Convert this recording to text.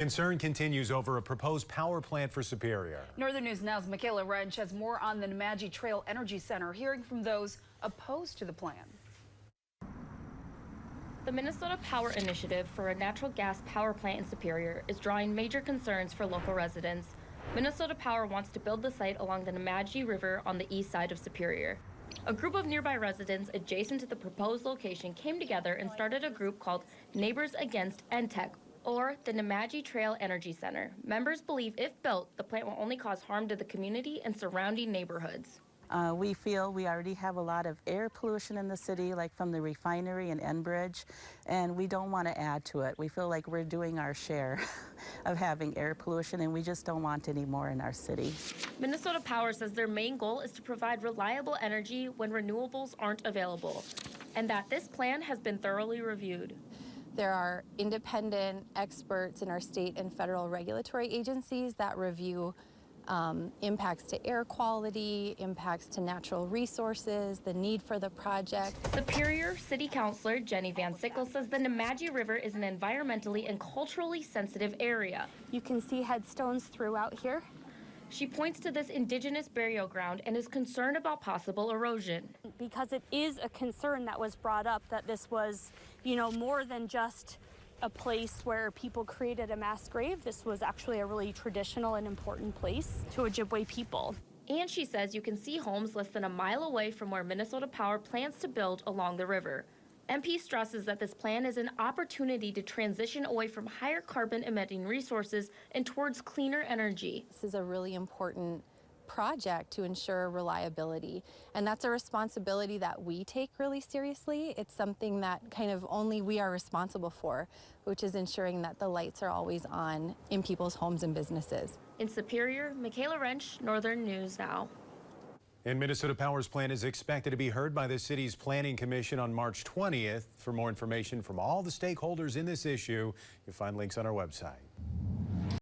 Concern continues over a proposed power plant for Superior. Northern News Now's Michaela Wrench has more on the Nemadji Trail Energy Center, hearing from those opposed to the plan. The Minnesota Power Initiative for a natural gas power plant in Superior is drawing major concerns for local residents. Minnesota Power wants to build the site along the Nemadji River on the east side of Superior. A group of nearby residents adjacent to the proposed location came together and started a group called Neighbors Against NTEC, or the Nemadji Trail Energy Center. Members believe if built, the plant will only cause harm to the community and surrounding neighborhoods. We feel we already have a lot of air pollution in the city, like from the refinery and Enbridge, and we don't want to add to it. We feel like we're doing our share of having air pollution, and we just don't want any more in our city. Minnesota Power says their main goal is to provide reliable energy when renewables aren't available, and that this plan has been thoroughly reviewed. There are independent experts in our state and federal regulatory agencies that review impacts to air quality, impacts to natural resources, the need for the project. Superior City Councilor Jenny Van Sickle says the Nemadji River is an environmentally and culturally sensitive area. You can see headstones throughout here. She points to this indigenous burial ground and is concerned about possible erosion. Because it is a concern that was brought up that this was, more than just a place where people created a mass grave. This was actually a really traditional and important place to Ojibwe people. And she says you can see homes less than a mile away from where Minnesota Power plans to build along the river. MP stresses that this plan is an opportunity to transition away from higher carbon emitting resources and towards cleaner energy. This is a really important project to ensure reliability, and that's a responsibility that we take really seriously. It's something that kind of only we are responsible for, which is ensuring that the lights are always on in people's homes and businesses. In Superior, Michaela Wrench, Northern News Now. And Minnesota Power's plan is expected to be heard by the city's Planning Commission on March 20th. For more information from all the stakeholders in this issue, you'll find links on our website.